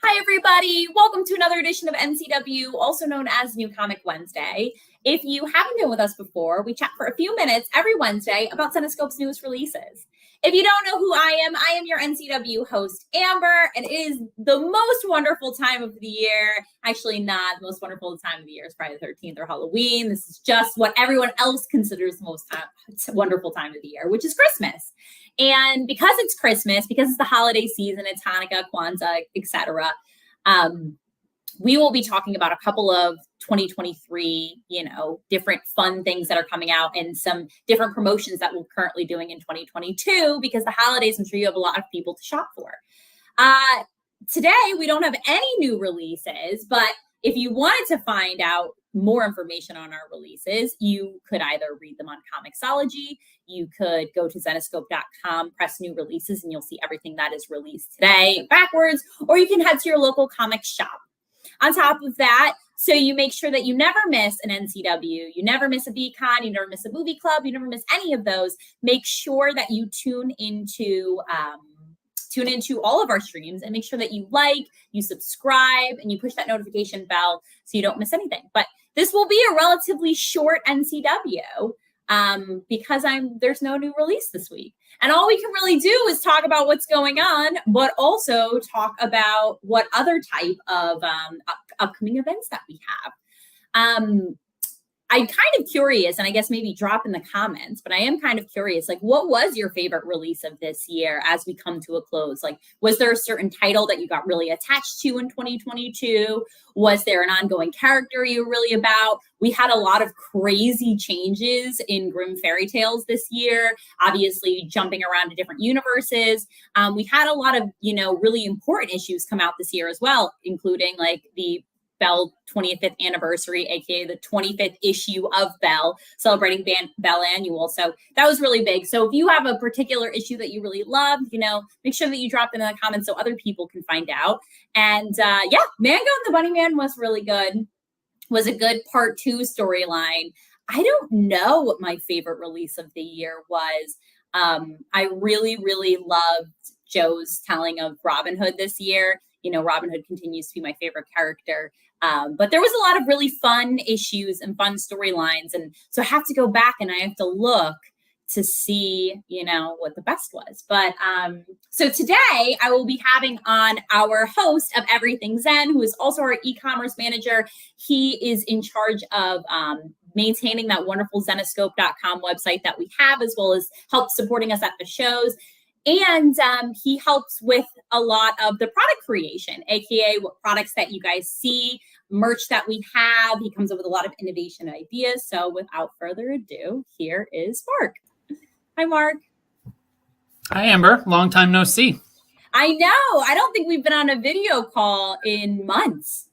Hi, everybody. Welcome to another edition of NCW, also known as New Comic Wednesday. If you haven't been with us before, we chat for a few minutes every Wednesday about Zenescope's newest releases. If you don't know who I am your NCW host, Amber, and it is the most wonderful time of the year. Actually, not the most wonderful time of the year. It's Friday the 13th or Halloween. This is just what everyone else considers the most wonderful time of the year, which is Christmas. And because it's Christmas, because it's the holiday season, it's Hanukkah, Kwanzaa, etc., we will be talking about a couple of 2023, different fun things that are coming out and some different promotions that we're currently doing in 2022, because the holidays, I'm sure you have a lot of people to shop for. Today, we don't have any new releases, but if you wanted to find out more information on our releases, you could either read them on Comixology, you could go to Zenescope.com, press new releases, and you'll see everything that is released today backwards, or you can head to your local comic shop. On top of that, so you make sure that you never miss an NCW, you never miss a VCon, you never miss a movie club, you never miss any of those. Make sure that you tune into all of our streams and make sure that you like, you subscribe, and you push that notification bell so you don't miss anything. But this will be a relatively short NCW because there's no new release this week. And all we can really do is talk about what's going on, but also talk about what other type of upcoming events that we have. I'm kind of curious, and I guess maybe drop in the comments, but I am kind of curious, what was your favorite release of this year as we come to a close? Was there a certain title that you got really attached to in 2022? Was there an ongoing character you were really about? We had a lot of crazy changes in Grimm Fairy Tales this year, obviously jumping around to different universes. We had a lot of, really important issues come out this year as well, including the Belle 25th anniversary, aka the 25th issue of Belle, celebrating Belle Annual. So that was really big. So if you have a particular issue that you really loved, make sure that you drop it in the comments so other people can find out. And Mango and the Bunny Man was really good. Was a good part 2 storyline. I don't know what my favorite release of the year was. I really, really loved Joe's telling of Robin Hood this year. Robin Hood continues to be my favorite character. But there was a lot of really fun issues and fun storylines. And so I have to go back and I have to look to see, what the best was. But so today I will be having on our host of Everything Zen, who is also our e-commerce manager. He is in charge of maintaining that wonderful Zenescope.com website that we have, as well as help supporting us at the shows. And he helps with a lot of the product creation, aka what products that you guys see, merch that we have. He comes up with a lot of innovation ideas. So without further ado, here is Mark. Hi, Mark. Hi, Amber. Long time no see. I know. I don't think we've been on a video call in months.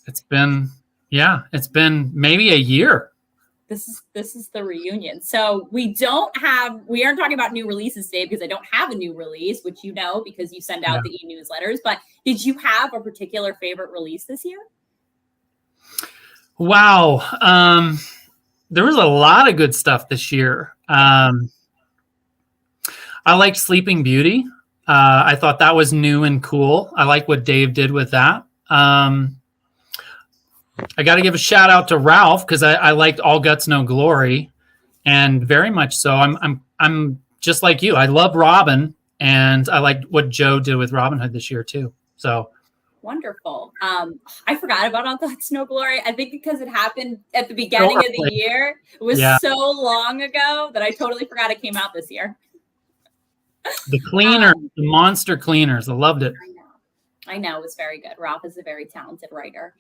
It's been maybe a year. This is the reunion. So we aren't talking about new releases today because I don't have a new release, which because you send out the e-newsletters. But did you have a particular favorite release this year? Wow. There was a lot of good stuff this year. I liked Sleeping Beauty. I thought that was new and cool. I like what Dave did with that. I got to give a shout out to Ralph because I liked All Guts No Glory, and very much so. I'm just like you. I love Robin, and I liked what Joe did with Robin Hood this year too. So wonderful. I forgot about All Guts No Glory. I think because it happened at the beginning of the year. It was so long ago that I totally forgot it came out this year. The the Monster Cleaners. I loved it. I know. It was very good. Ralph is a very talented writer.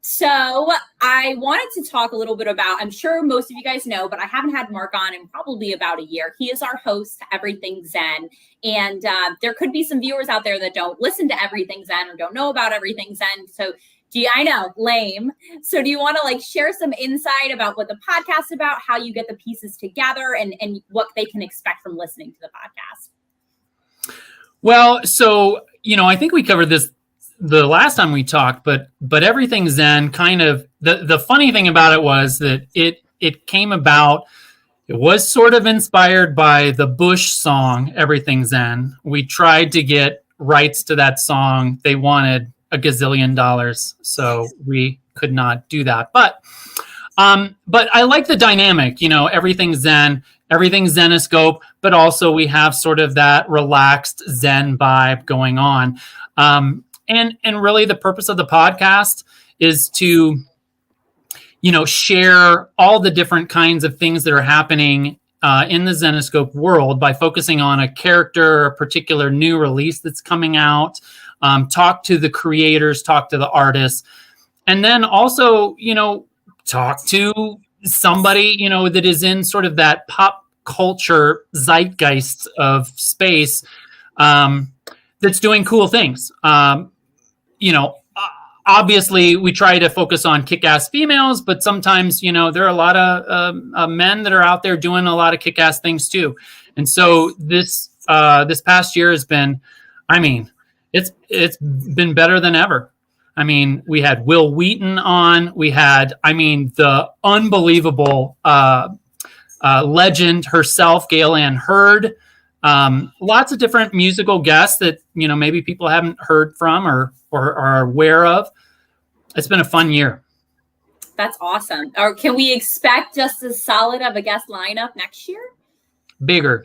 So I wanted to talk a little bit about, I'm sure most of you guys know, but I haven't had Mark on in probably about a year. He is our host to Everything Zen. And there could be some viewers out there that don't listen to Everything Zen or don't know about Everything Zen. So I know, lame. So do you want to share some insight about what the podcast is about, how you get the pieces together, and what they can expect from listening to the podcast? Well, so, I think we covered this the last time we talked, but Everything Zen kind of, the funny thing about it was that it came about, it was sort of inspired by the Bush song, Everything Zen. We tried to get rights to that song, they wanted a gazillion dollars, so we could not do that. But I like the dynamic, everything Zen, everything Zenescope, but also we have sort of that relaxed Zen vibe going on. And really the purpose of the podcast is to, share all the different kinds of things that are happening in the Zenescope world by focusing on a character, a particular new release that's coming out, talk to the creators, talk to the artists, and then also, talk to somebody, that is in sort of that pop culture zeitgeist of space that's doing cool things. Obviously we try to focus on kick-ass females, but sometimes, there are a lot of men that are out there doing a lot of kick-ass things too. And so this past year has been, it's been better than ever. We had Will Wheaton on. We had, the unbelievable legend herself, Gail Ann Hurd. Lots of different musical guests that, maybe people haven't heard from or are aware of. It's been a fun year. That's awesome. Or can we expect just as solid of a guest lineup next year? Bigger,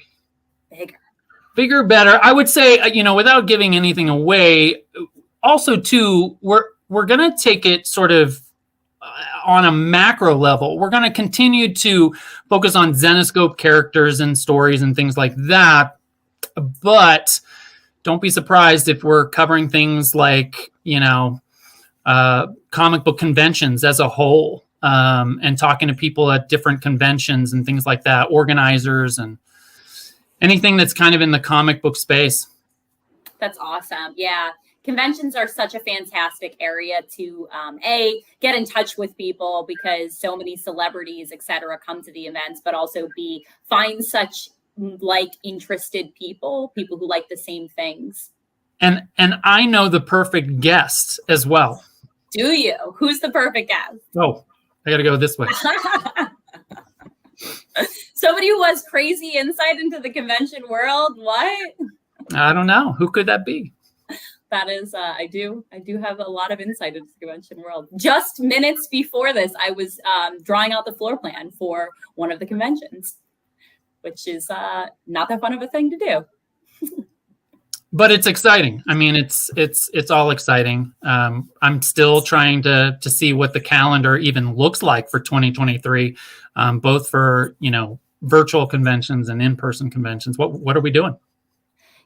better. I would say, without giving anything away, also too, we're going to take it sort of on a macro level. We're going to continue to focus on Zenescope characters and stories and things like that. But don't be surprised if we're covering things like, comic book conventions as a whole, and talking to people at different conventions and things like that, organizers and anything that's kind of in the comic book space. That's awesome. Yeah. Conventions are such a fantastic area to, get in touch with people because so many celebrities, et cetera, come to the events, but also find such interested people who like the same things. And I know the perfect guest as well. Do you? Who's the perfect guest? Oh, I got to go this way. Somebody who has crazy insight into the convention world. What? I don't know. Who could that be? That is, I do have a lot of insight into the convention world. Just minutes before this, I was drawing out the floor plan for one of the conventions, which is not that fun of a thing to do. But it's exciting. It's all exciting. I'm still trying to see what the calendar even looks like for 2023, both for virtual conventions and in-person conventions. What are we doing?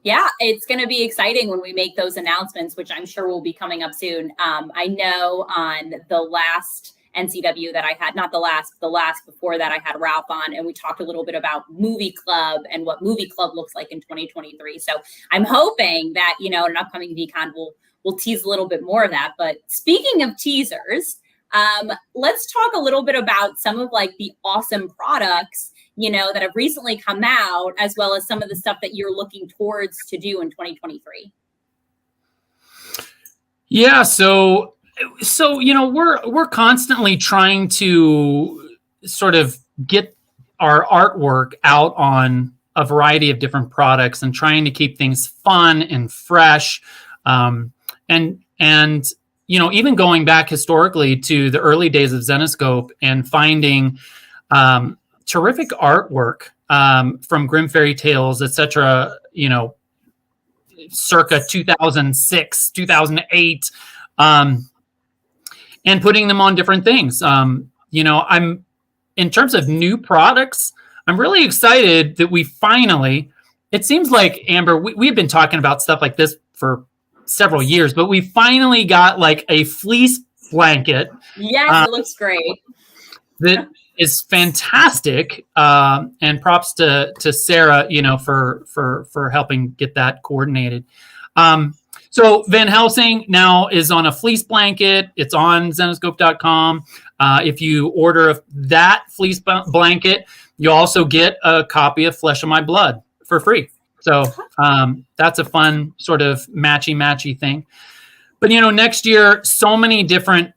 Yeah, it's going to be exciting when we make those announcements, which I'm sure will be coming up soon. I know on the last NCW that I had, not the last before that, I had Ralph on and we talked a little bit about Movie Club and what Movie Club looks like in 2023. So I'm hoping that, at an upcoming VCon, we'll tease a little bit more of that. But speaking of teasers, let's talk a little bit about some of the awesome products, that have recently come out, as well as some of the stuff that you're looking towards to do in 2023. Yeah. So we're constantly trying to sort of get our artwork out on a variety of different products and trying to keep things fun and fresh. And even going back historically to the early days of Zenescope and finding terrific artwork from Grimm Fairy Tales, etc., circa 2006, 2008. And putting them on different things. I'm in terms of new products, I'm really excited that we finally, it seems like, Amber, we've been talking about stuff like this for several years, but we finally got a fleece blanket. Yes, it looks great. That is fantastic. And props to Sarah, for helping get that coordinated. So Van Helsing now is on a fleece blanket. It's on Zenescope.com. If you order that fleece blanket, you also get a copy of Flesh of My Blood for free. So that's a fun sort of matchy thing. But, next year, so many different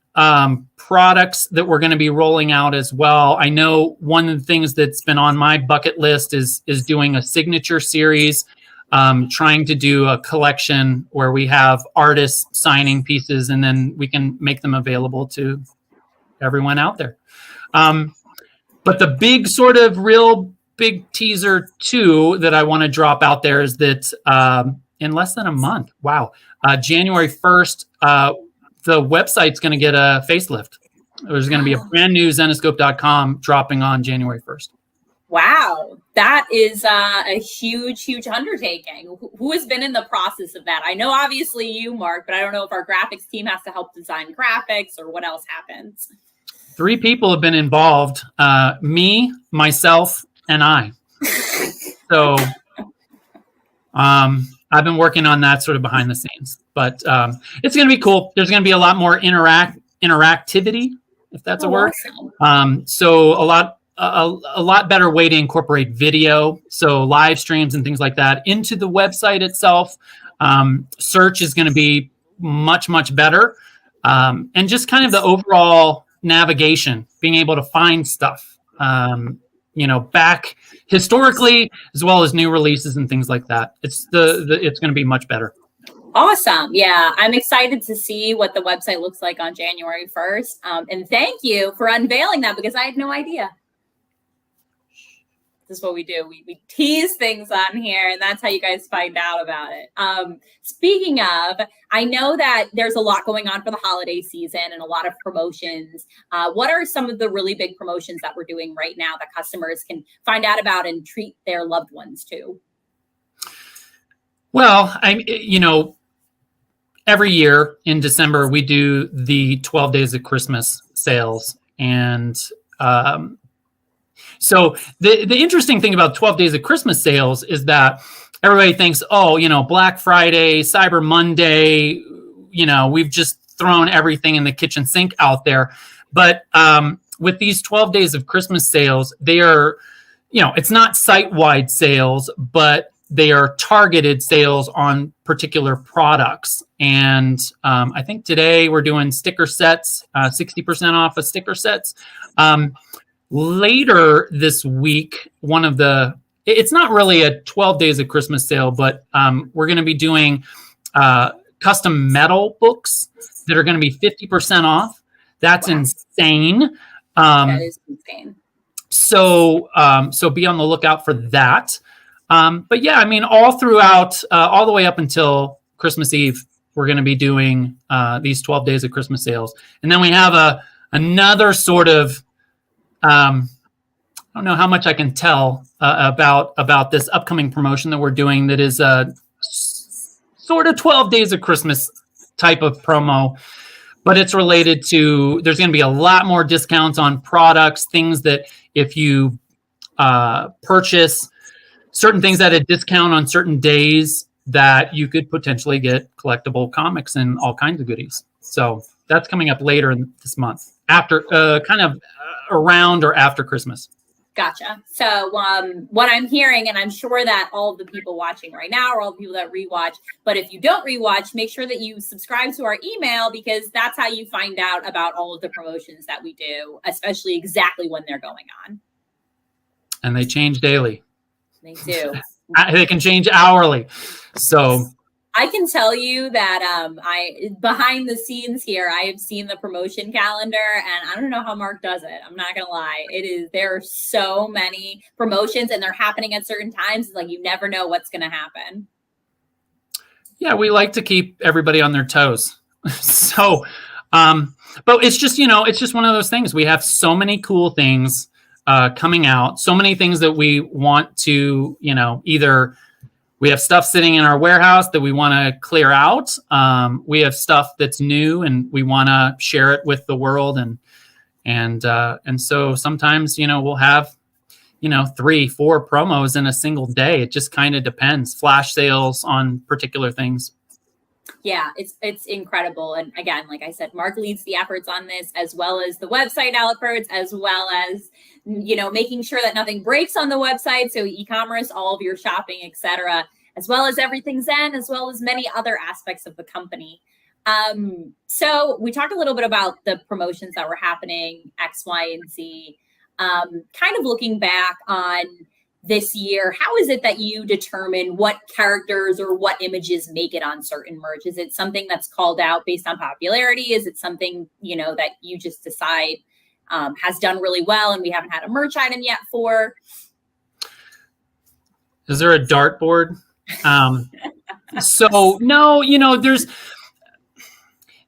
products that we're going to be rolling out as well. I know one of the things that's been on my bucket list is doing a signature series trying to do a collection where we have artists signing pieces and then we can make them available to everyone out there. But the big sort of real big teaser too that I want to drop out there is that in less than a month, wow, January 1st, the website's going to get a facelift. There's going to be a brand new Zenescope.com dropping on January 1st. Wow, that is a huge, huge undertaking. Who has been in the process of that? I know obviously you, Mark, but I don't know if our graphics team has to help design graphics or what else happens. 3 people have been involved, me, myself, and I. So I've been working on that sort of behind the scenes, but it's going to be cool. There's going to be a lot more interactivity, if that's a word. Awesome. So a lot better way to incorporate video, so live streams and things like that into the website itself. Search is going to be much, much better. And just kind of the overall navigation, being able to find stuff, back historically, as well as new releases and things like that. It's going to be much better. Awesome. Yeah, I'm excited to see what the website looks like on January 1st. And thank you for unveiling that because I had no idea. This is what we do. We tease things on here, and that's how you guys find out about it. Speaking of, I know that there's a lot going on for the holiday season and a lot of promotions. What are some of the really big promotions that we're doing right now that customers can find out about and treat their loved ones to? Well, every year in December, we do the 12 Days of Christmas sales. And so the interesting thing about 12 Days of Christmas sales is that everybody thinks, Black Friday, Cyber Monday, we've just thrown everything in the kitchen sink out there. But with these 12 Days of Christmas sales, they are, it's not site-wide sales, but they are targeted sales on particular products. And I think today we're doing sticker sets, 60% off of sticker sets. Later this week, it's not really a 12 Days of Christmas sale, but we're going to be doing custom metal books that are going to be 50% off. That's insane. That is insane. So be on the lookout for that. But yeah, all throughout, all the way up until Christmas Eve, we're going to be doing these 12 Days of Christmas sales. And then we have another sort of, I don't know how much I can tell about this upcoming promotion that we're doing that is a sort of 12 Days of Christmas type of promo, but it's related to, there's going to be a lot more discounts on products, things that if you purchase certain things at a discount on certain days, that you could potentially get collectible comics and all kinds of goodies. So that's coming up later in this month, after kind of around or after Christmas. Gotcha. So what I'm hearing, and I'm sure that all of the people watching right now or all the people that rewatch, but if you don't rewatch, make sure that you subscribe to our email because that's how you find out about all of the promotions that we do, especially exactly when they're going on. And they change daily. They do. They can change hourly. So I can tell you that behind the scenes here, I have seen the promotion calendar, and I don't know how Mark does it. I'm not gonna lie. There are so many promotions, and they're happening at certain times. Like you never know what's gonna happen. Yeah, we like to keep everybody on their toes. So, but it's just it's just one of those things. We have so many cool things coming out, so many things that we want to either. We have stuff sitting in our warehouse that we want to clear out. We have stuff that's new and we want to share it with the world. And so sometimes, we'll have, 3-4 promos in a single day. It just kind of depends. Flash sales on particular things. Yeah, it's incredible. And again, like I said, Mark leads the efforts on this, as well as the website efforts, as well as, making sure that nothing breaks on the website. So e-commerce, all of your shopping, etc., as well as Everything Zen, as well as many other aspects of the company. So we talked a little bit about the promotions that were happening, X, Y, and Z, kind of looking back on this year, how is it that you determine what characters or what images make it on certain merch? Is it something that's called out based on popularity? Is it something, that you just decide has done really well and we haven't had a merch item yet for? Is there a dartboard? So no,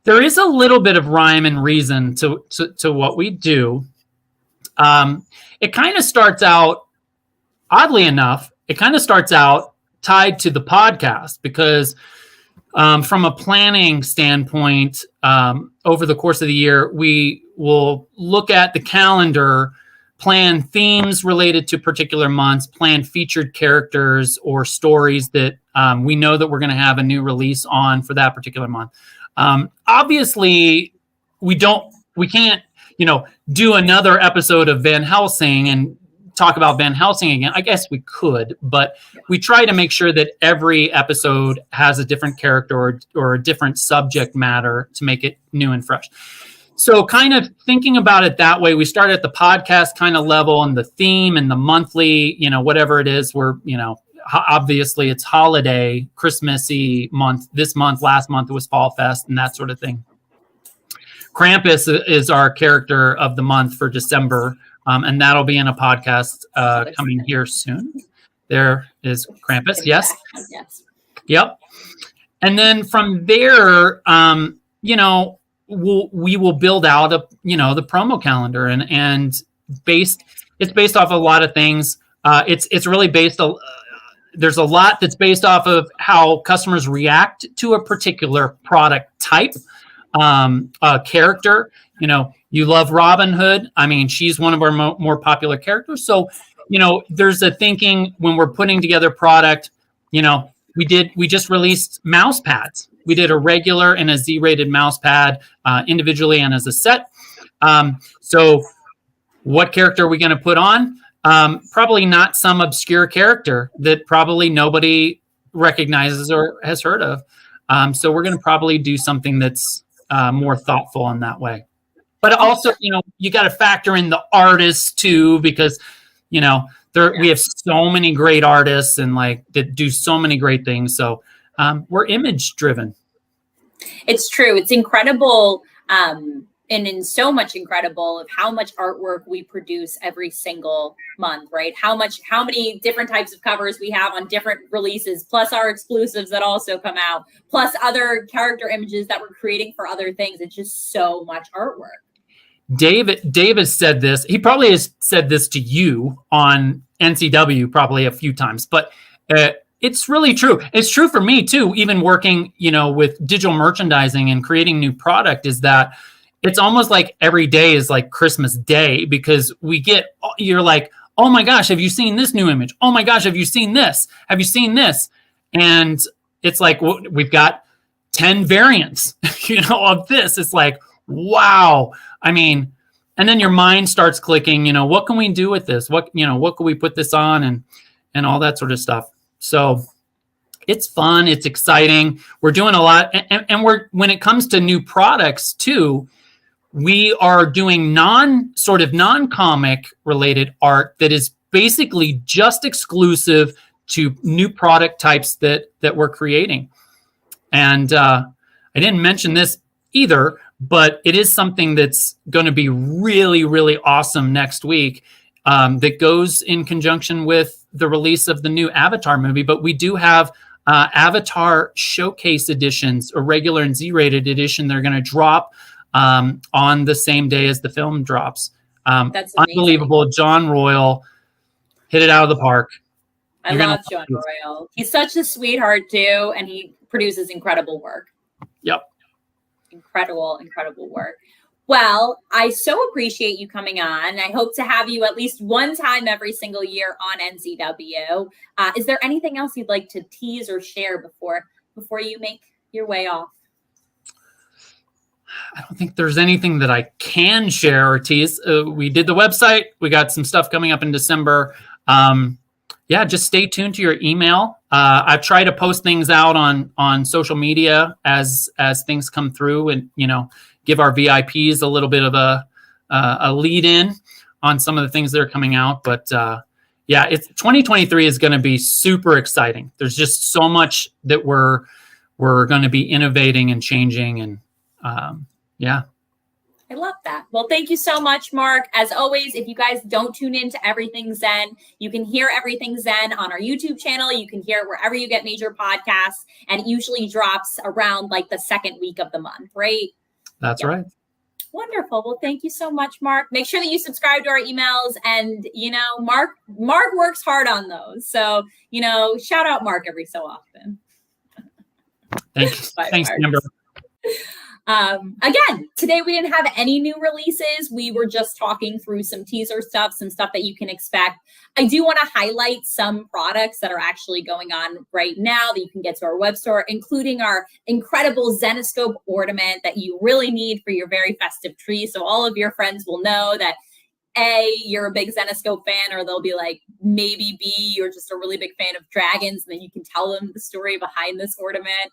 there is a little bit of rhyme and reason to what we do. It kind of starts out, oddly enough, tied to the podcast because from a planning standpoint, over the course of the year, we will look at the calendar, plan themes related to particular months, plan featured characters or stories that we know that we're going to have a new release on for that particular month. Obviously, we can't, do another episode of Van Helsing and talk about Van Helsing again. I guess we could, but we try to make sure that every episode has a different character or a different subject matter to make it new and fresh. So kind of thinking about it that way, we start at the podcast kind of level and the theme and the monthly, whatever it is, we're, obviously it's holiday, Christmassy month. This month, last month, it was Fall Fest and that sort of thing. Krampus is our character of the month for December. And that'll be in a podcast coming here soon. There is Krampus. Yes. Yes. Yep. And then from there, we will build out the promo calendar and it's based off a lot of things. It's really based on, there's a lot that's based off of how customers react to a particular product type, a character. You love Robin Hood. I mean, she's one of our more popular characters. So, there's a thinking when we're putting together product, we just released mouse pads. We did a regular and a Z-rated mouse pad individually and as a set. So what character are we going to put on? Probably not some obscure character that probably nobody recognizes or has heard of. So we're going to probably do something that's more thoughtful in that way. But also, you got to factor in the artists too, because, we have so many great artists and that do so many great things. So we're image driven. It's true. It's incredible. And in so much incredible of how much artwork we produce every single month, right? How many different types of covers we have on different releases, plus our exclusives that also come out, plus other character images that we're creating for other things. It's just so much artwork. Dave has said this. He probably has said this to you on NCW probably a few times, but it's really true. It's true for me too. Even working, with digital merchandising and creating new product, is that it's almost like every day is like Christmas Day because you're like, oh my gosh, have you seen this new image? Oh my gosh, have you seen this? Have you seen this? And it's like we've got 10 variants, of this. It's like, wow. I mean, and then your mind starts clicking, what can we do with this? What can we put this on and all that sort of stuff. So it's fun. It's exciting. We're doing a lot. And when it comes to new products too, we are doing non-comic related art that is basically just exclusive to new product types that we're creating. And I didn't mention this either, but it is something that's going to be really, really awesome next week that goes in conjunction with the release of the new Avatar movie. But we do have Avatar showcase editions, a regular and Z-rated edition. They're going to drop on the same day as the film drops. That's amazing. Unbelievable. John Royal hit it out of the park. I love John Royal. He's such a sweetheart too, and he produces incredible work. Yep. Incredible work. Well, I so appreciate you coming on. I hope to have you at least one time every single year on NCW. Is there anything else you'd like to tease or share before you make your way off? I don't think there's anything that I can share or tease. We did the website. We got some stuff coming up in December. Just stay tuned to your email. I try to post things out on social media as things come through and, give our VIPs a little bit of a lead in on some of the things that are coming out. But yeah, it's 2023 is going to be super exciting. There's just so much that we're going to be innovating and changing, and yeah. I love that. Well, thank you so much, Mark. As always, if you guys don't tune in to Everything Zen, you can hear Everything Zen on our YouTube channel. You can hear it wherever you get major podcasts, and it usually drops around like the second week of the month, right? That's right. Wonderful. Well, thank you so much, Mark. Make sure that you subscribe to our emails, and Mark works hard on those. So, shout out Mark every so often. Thanks. Bye, Thanks, Mark. Amber. Again, today we didn't have any new releases. We were just talking through some teaser stuff, some stuff that you can expect. I do want to highlight some products that are actually going on right now that you can get to our web store, including our incredible Zenescope ornament that you really need for your very festive tree. So all of your friends will know that A, you're a big Zenescope fan, or they'll be like, maybe B, you're just a really big fan of dragons, and then you can tell them the story behind this ornament.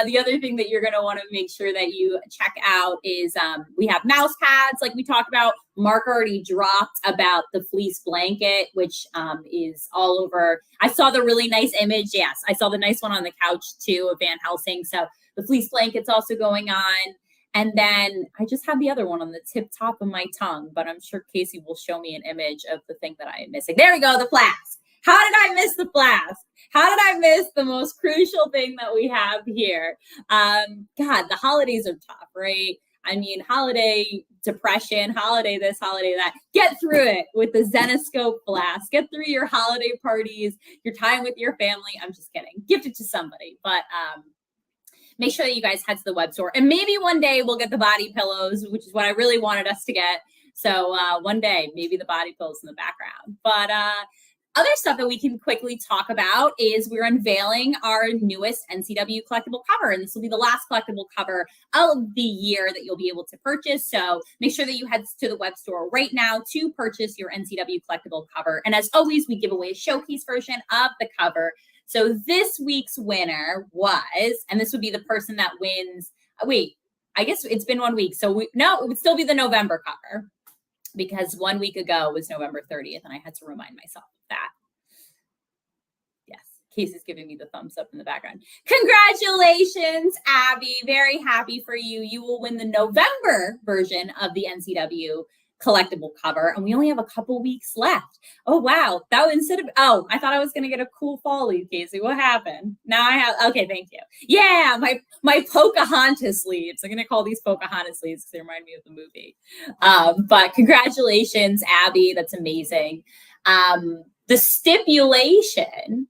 The other thing that you're going to want to make sure that you check out is we have mouse pads, like we talked about. Mark already dropped about the fleece blanket, which is all over. I saw the really nice image. Yes, I saw the nice one on the couch too of Van Helsing. So the fleece blanket's also going on. And then I just have the other one on the tip top of my tongue, but I'm sure Casey will show me an image of the thing that I am missing. There we go, the flask. How did I miss the flask? How did I miss the most crucial thing that we have here? God, the holidays are tough, right? I mean, holiday depression, holiday this, holiday that. Get through it with the Zenescope flask. Get through your holiday parties, your time with your family. I'm just kidding. Gift it to somebody. But make sure that you guys head to the web store. And maybe one day we'll get the body pillows, which is what I really wanted us to get. So one day, maybe the body pillows in the background. But other stuff that we can quickly talk about is we're unveiling our newest NCW collectible cover. And this will be the last collectible cover of the year that you'll be able to purchase. So make sure that you head to the web store right now to purchase your NCW collectible cover. And as always, we give away a showcase version of the cover. So this week's winner was, and this would be the person that wins. Wait, I guess it's been 1 week. So no, it would still be the November cover, because 1 week ago was November 30th, and I had to remind myself of that. Yes, Casey's giving me the thumbs up in the background. Congratulations, Abby. Very happy for you. You will win the November version of the NCW collectible cover, and we only have a couple weeks left. Oh wow, that was I thought I was gonna get a cool fall leaf, Casey. What happened? Now I have. Okay, thank you. Yeah, my Pocahontas sleeves. I'm gonna call these Pocahontas sleeves because they remind me of the movie. But congratulations, Abby. That's amazing. The stipulation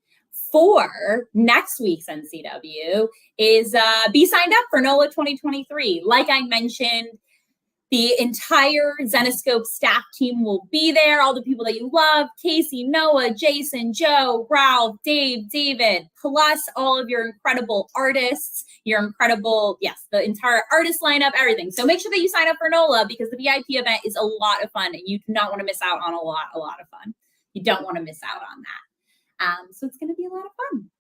for next week's NCW is be signed up for NOLA 2023. Like I mentioned, the entire Zenescope staff team will be there. All the people that you love, Casey, Noah, Jason, Joe, Ralph, Dave, David, plus all of your incredible artists, the entire artist lineup, everything. So make sure that you sign up for NOLA, because the VIP event is a lot of fun, and you do not want to miss out on a lot of fun. You don't want to miss out on that. So it's going to be a lot of fun.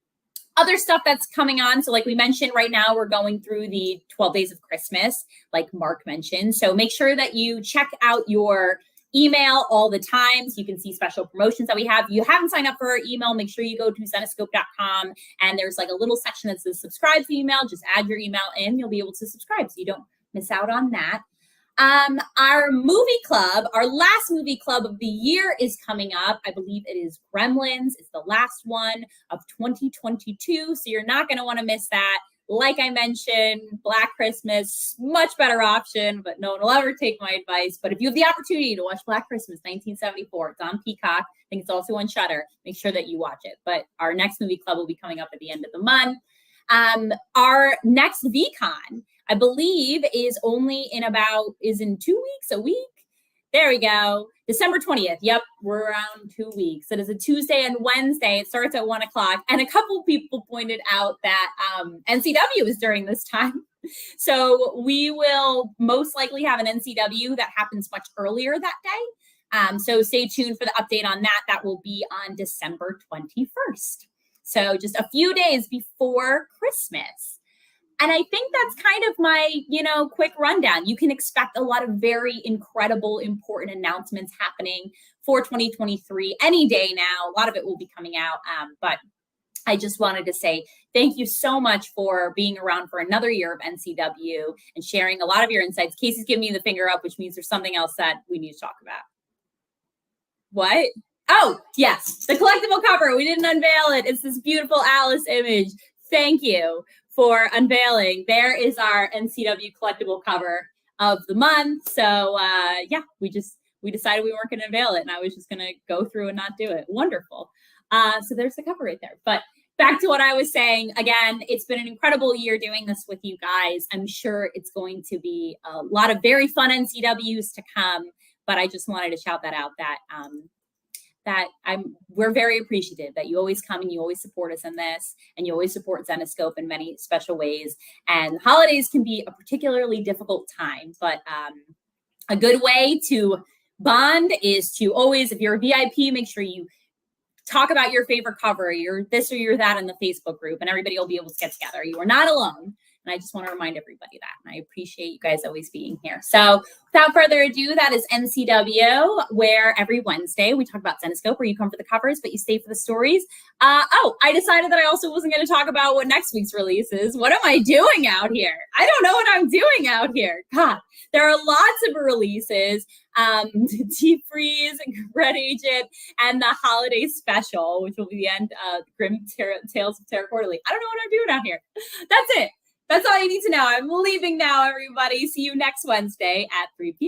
Other stuff that's coming on. So like we mentioned, right now we're going through the 12 days of Christmas, like Mark mentioned. So make sure that you check out your email all the time so you can see special promotions that we have. If you haven't signed up for our email, make sure you go to zenescope.com, and there's like a little section that says subscribe to the email. Just add your email in, you'll be able to subscribe so you don't miss out on that. Our movie club, our last movie club of the year is coming up. I believe it is Gremlins. It's the last one of 2022. So you're not going to want to miss that. Like I mentioned, Black Christmas, much better option, but no one will ever take my advice. But if you have the opportunity to watch Black Christmas 1974, it's on Peacock. I think it's also on Shudder. Make sure that you watch it. But our next movie club will be coming up at the end of the month. Our next VCon, I believe, is in 2 weeks, a week. There we go. December 20th. Yep, we're around 2 weeks. It is a Tuesday and Wednesday. It starts at 1 o'clock. And a couple people pointed out that NCW is during this time. So we will most likely have an NCW that happens much earlier that day. So stay tuned for the update on that. That will be on December 21st. So just a few days before Christmas. And I think that's kind of my, quick rundown. You can expect a lot of very incredible, important announcements happening for 2023 any day now. A lot of it will be coming out, but I just wanted to say thank you so much for being around for another year of NCW and sharing a lot of your insights. Casey's giving me the finger up, which means there's something else that we need to talk about. What? Oh, yes, the collectible cover. We didn't unveil it. It's this beautiful Alice image. Thank you for unveiling. There is our NCW collectible cover of the month. So yeah, we decided we weren't going to unveil it, and I was just going to go through and not do it. Wonderful. So there's the cover right there. But back to what I was saying, again, it's been an incredible year doing this with you guys. I'm sure it's going to be a lot of very fun NCWs to come, but I just wanted to shout that out, that we're very appreciative that you always come and you always support us in this, and you always support Zenescope in many special ways. And holidays can be a particularly difficult time, but a good way to bond is to always, if you're a VIP, make sure you talk about your favorite cover, you're this or you're that in the Facebook group, and everybody will be able to get together. You are not alone. And I just want to remind everybody that. And I appreciate you guys always being here. So without further ado, that is NCW, where every Wednesday we talk about Zenescope, where you come for the covers, but you stay for the stories. Oh, I decided that I also wasn't going to talk about what next week's release is. What am I doing out here? I don't know what I'm doing out here. God, there are lots of releases. Deep Freeze, Red Agent, and the holiday special, which will be the end of Grim Tales of Terror Quarterly. I don't know what I'm doing out here. That's it. That's all you need to know. I'm leaving now, everybody. See you next Wednesday at 3 p.m.